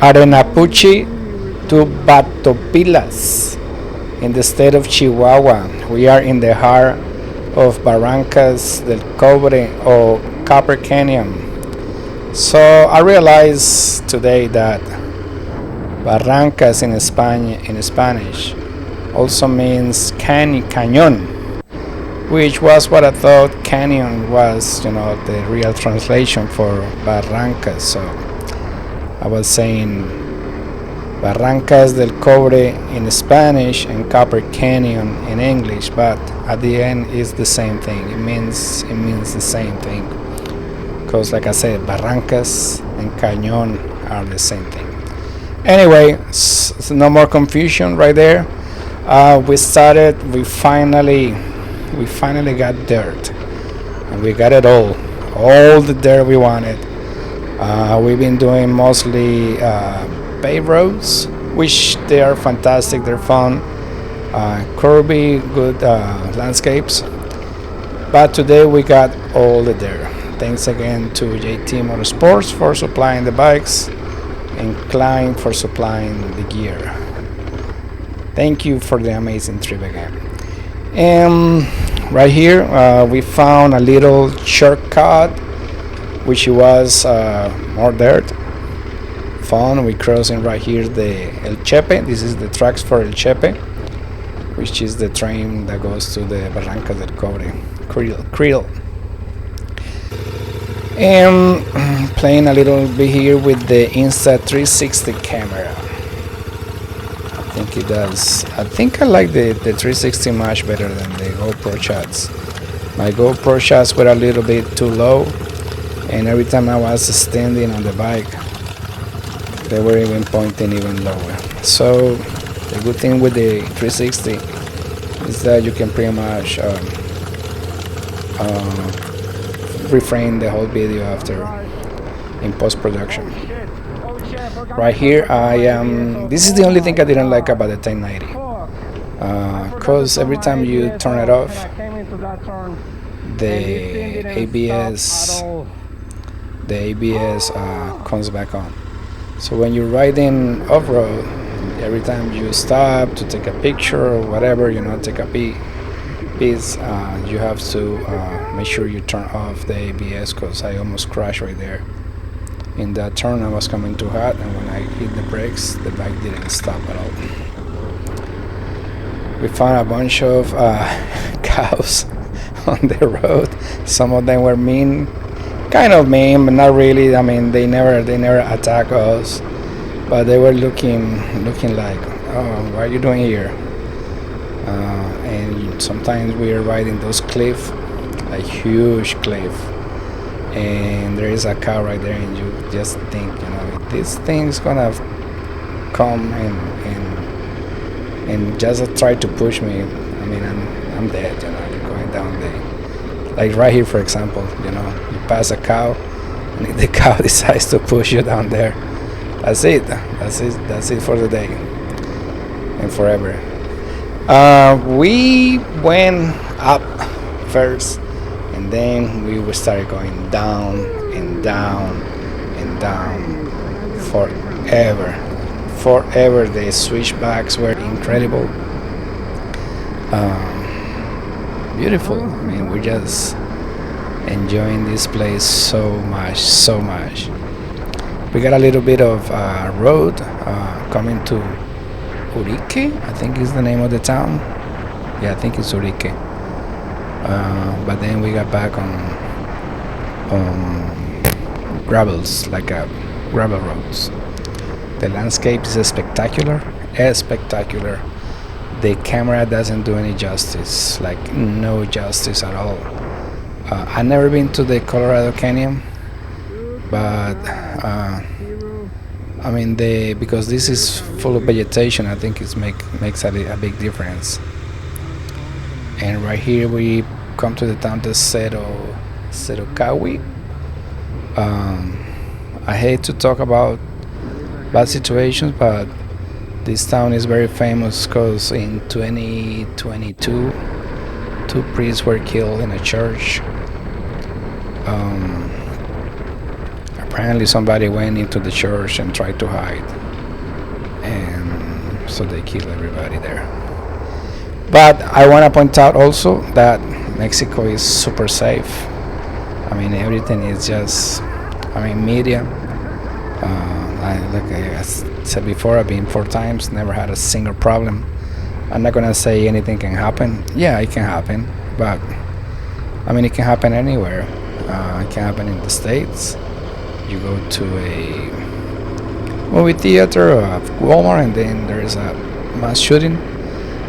Arenapuchi to Batopilas in the state of Chihuahua. We are in the heart of Barrancas del Cobre or Copper Canyon. So I realized today that Barrancas in Spanish also means canyon, which was what I thought canyon was, the real translation for Barrancas. So I was saying Barrancas del Cobre in Spanish and Copper Canyon in English, but at the end it's the same thing. It means the same thing, because like I said, Barrancas and Cañón are the same thing. Anyway, no more confusion right there. We finally got dirt, and we got it all the dirt we wanted. We've been doing mostly paved roads, which they are fantastic, they're fun, curvy, good landscapes. But today we got all the dirt. Thanks again to JT Motorsports for supplying the bikes and Klein for supplying the gear. Thank you for the amazing trip again. And right here we found a little shortcut, which was more dirt. Fun. We're crossing right here the El Chepe. This is the tracks for El Chepe, which is the train that goes to the Barrancas del Cobre Creel. And playing a little bit here with the Insta360 camera. I think it does. I think I like the 360 much better than the GoPro shots. My GoPro shots were a little bit too low, and every time I was standing on the bike, they were even pointing even lower. So the good thing with the 360 is that you can pretty much reframe the whole video after in post-production. Right here this is the only thing I didn't like about the 1090, because every time you turn it off, the ABS comes back on. So when you're riding off-road, every time you stop to take a picture or whatever, take a piece, you have to make sure you turn off the ABS, because I almost crashed right there. In that turn I was coming too hot, and when I hit the brakes, the bike didn't stop at all. We found a bunch of cows on the road. Some of them were kind of mean, but not really. I mean, they never attack us, but they were looking like, oh, what are you doing here? And sometimes we are riding those cliff, a huge cliff, and there is a cow right there, and you just think, this thing's gonna come and just try to push me. I mean, I'm dead, going down there. Like right here, for example, you pass a cow, and if the cow decides to push you down there, that's it for the day and forever. We went up first, and then we started going down and down and down forever. The switchbacks were incredible, beautiful. I mean, we're just enjoying this place so much. We got a little bit of road coming to Urique, I think is the name of the town. Yeah, I think it's Urique. But then we got back on gravels, like gravel roads. The landscape is spectacular. The camera doesn't do any justice, like no justice at all. I've never been to the Colorado Canyon, but I mean, because this is full of vegetation, I think it makes a big difference. And right here we come to the town of Cerocawi. I hate to talk about bad situations, but this town is very famous because in 2022 two priests were killed in a church. A apparently somebody went into the church and tried to hide, and so they killed everybody there. But I want to point out also that Mexico is super safe. I mean, everything is just, I mean, media. Like I said before, I've been 4 times, never had a single problem. I'm not gonna say anything can happen. Yeah, it can happen, but I mean, it can happen anywhere. It can happen in the States. You go to a movie theater or a Walmart, and then there is a mass shooting.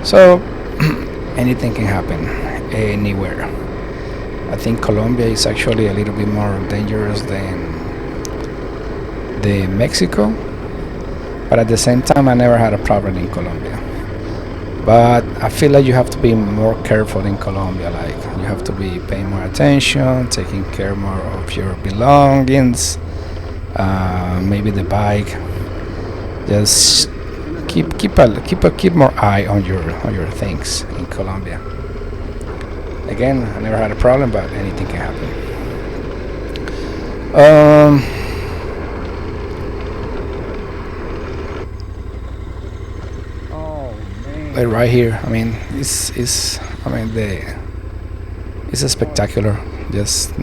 So anything can happen anywhere. I think Colombia is actually a little bit more dangerous than Mexico, but at the same time, I never had a problem in Colombia. But I feel like you have to be more careful in Colombia. Like, you have to be paying more attention, taking care more of your belongings. Maybe the bike. Just keep more eye on your things in Colombia. Again, I never had a problem, but anything can happen. Like right here, I mean, it's spectacular. Just,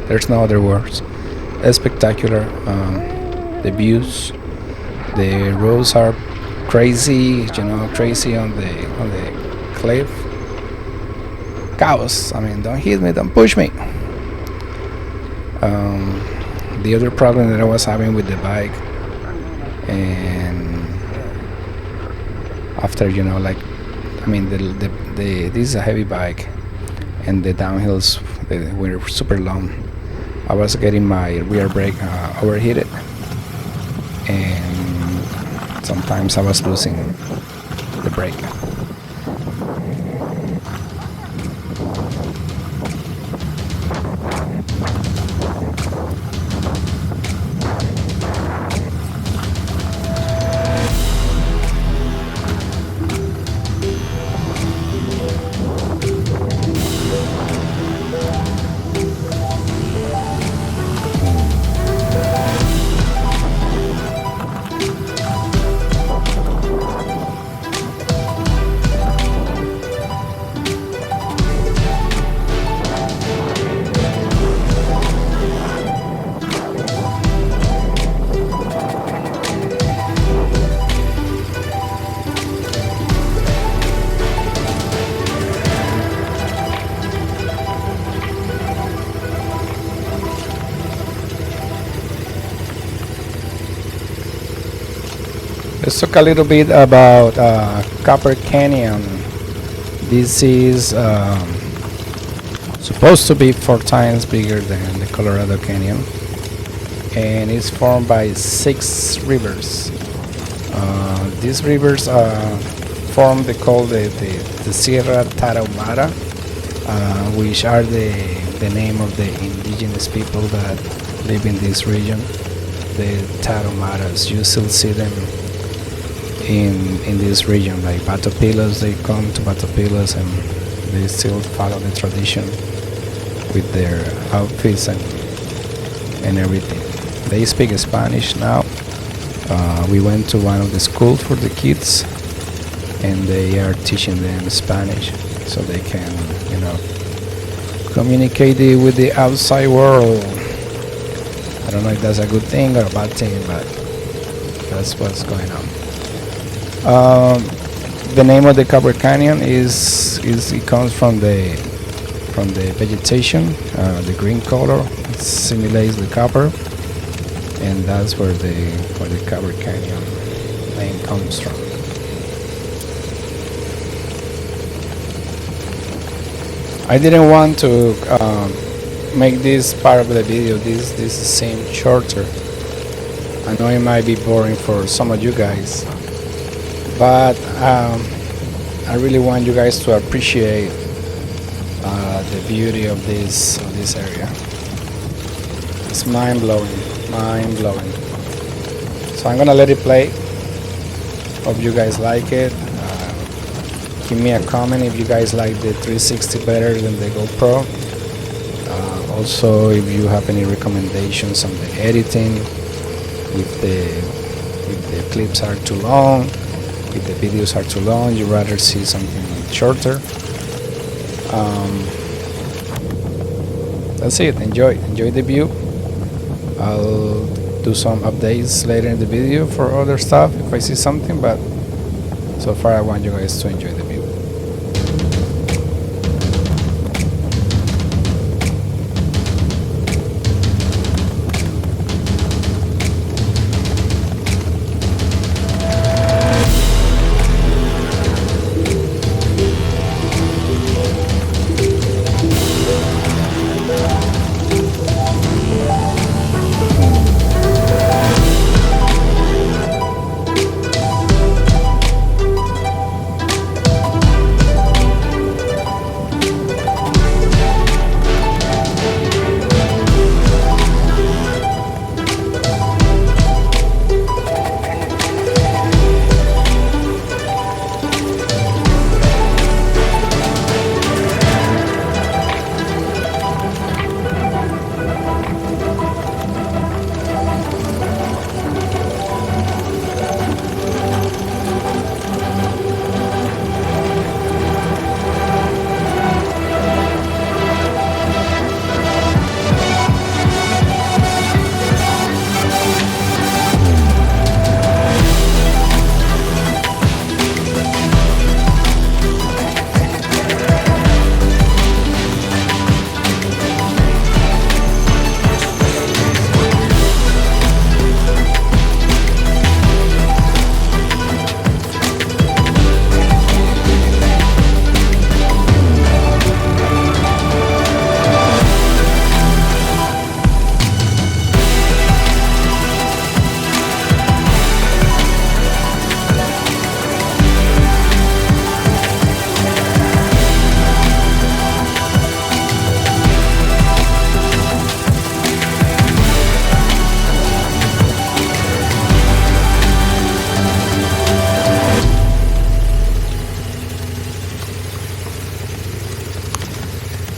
there's no other words. It's spectacular. The views, the roads are crazy, crazy on the cliff. Chaos. I mean, don't hit me, don't push me. The other problem that I was having with the bike, and after, like, I mean, this is a heavy bike, and the downhills, they were super long. I was getting my rear brake overheated, and sometimes I was losing the brake. Let's talk a little bit about Copper Canyon. This is supposed to be 4 times bigger than the Colorado Canyon, and it's formed by 6 rivers. These rivers form the Sierra Tarahumara, which are the name of the indigenous people that live in this region. The Tarahumaras, you still see them in this region, like Batopilas. They come to Batopilas and they still follow the tradition with their outfits and everything. They speak Spanish now. We went to one of the schools for the kids, and they are teaching them Spanish so they can, communicate with the outside world. I don't know if that's a good thing or a bad thing, but that's what's going on. The name of the Copper Canyon is it comes from the vegetation, the green color. It simulates the copper, and that's where the Copper Canyon name comes from. I didn't want to make this part of the video. This seemed shorter. I know it might be boring for some of you guys, but I really want you guys to appreciate the beauty of this area. It's mind blowing. So I'm gonna let it play. Hope you guys like it. Give me a comment if you guys like the 360 better than the GoPro, Also, if you have any recommendations on the editing, if the clips are too long, if the videos are too long, you rather see something shorter. That's it. Enjoy the view. I'll do some updates later in the video for other stuff if I see something, but so far I want you guys to enjoy the view.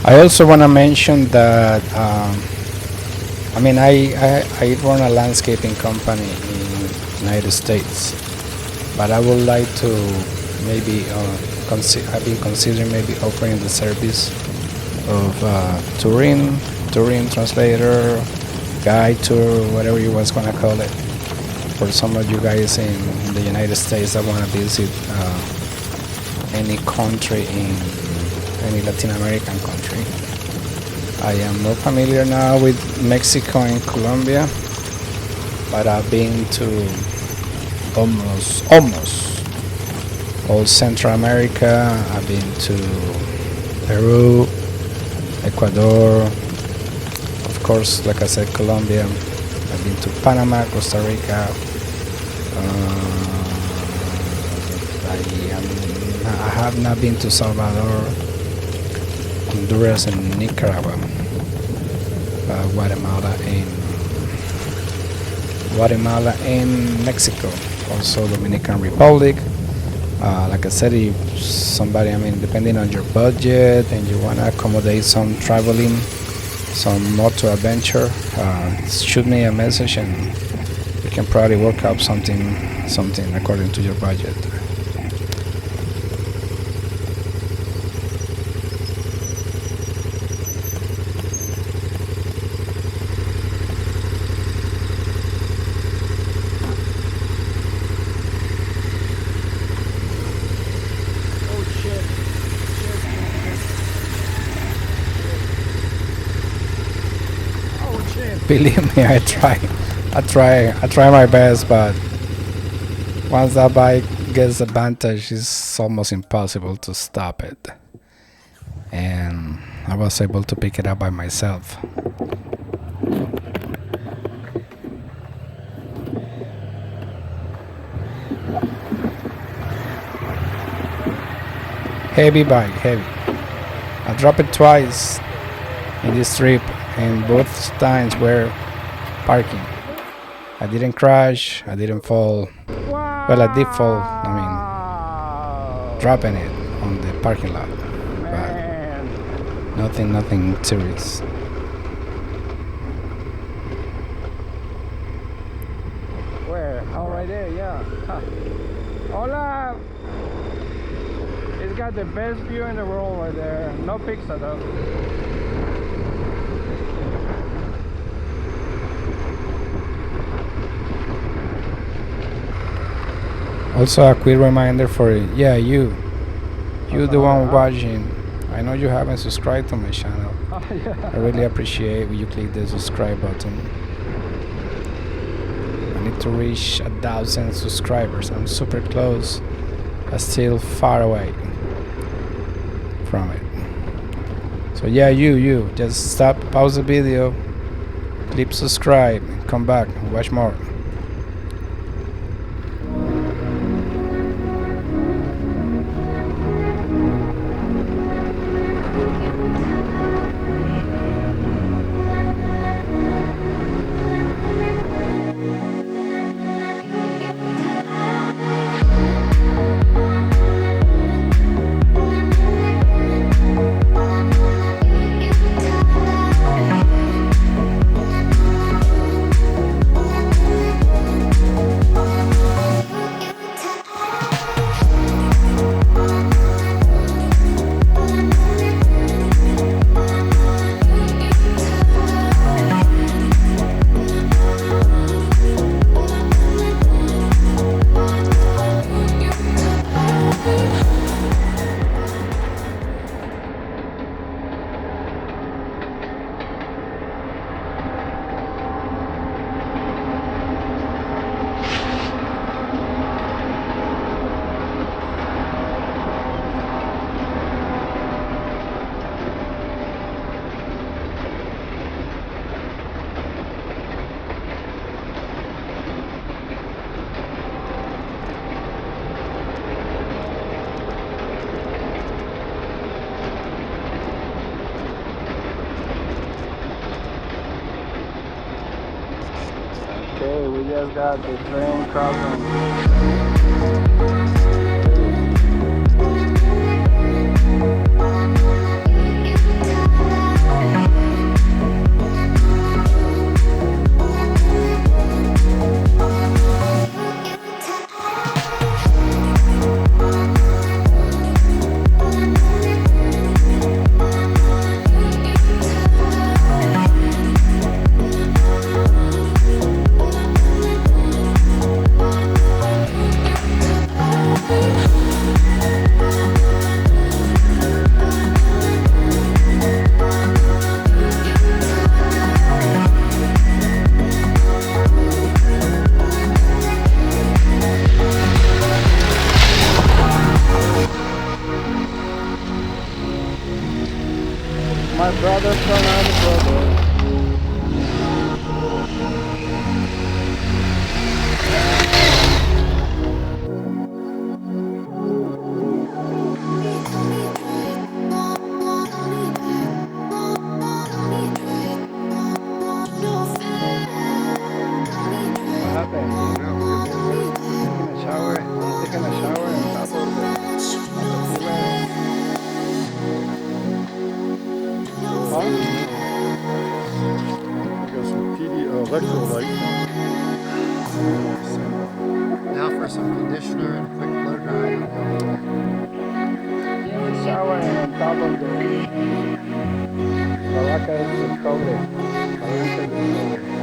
I also want to mention that I run a landscaping company in the United States, but I would like to maybe I've been considering maybe offering the service of touring translator, guide tour, whatever you was gonna call it, for some of you guys in the United States that want to visit any country in any Latin American country. I am more familiar now with Mexico and Colombia, but I've been to almost all Central America. I've been to Peru, Ecuador, of course, like I said, Colombia. I've been to Panama, Costa Rica. I have not been to Salvador, Honduras, and Nicaragua. Guatemala and Mexico, also Dominican Republic. Like I said, if somebody, depending on your budget and you want to accommodate some traveling, some motor adventure, shoot me a message and we can probably work out something according to your budget. Believe me, I try my best, but once that bike gets advantage, it's almost impossible to stop it. And I was able to pick it up by myself. Heavy bike, heavy. I dropped it twice in this trip, and both times were parking. I didn't crash, I didn't fall. Well, I did fall, dropping it on the parking lot, but nothing serious. right there, yeah. Hola! It's got the best view in the world right there. No pizza though. Also a quick reminder for you the one watching. I know you haven't subscribed to my channel. I really appreciate when you click the subscribe button. I need to reach 1,000 subscribers. I'm super close, but still far away from it. So yeah, you just stop, pause the video, click subscribe, come back, watch more. Okay, we just got the train crossing. My brother from another brother. What happened? Taking a shower. Taking a shower on top of the Batopilas. Huh? Got some PD electrolyte. Now for some conditioner and a quick blow dry. In the shower and on top of the Baracas del Cobre. Barrancas del Cobre.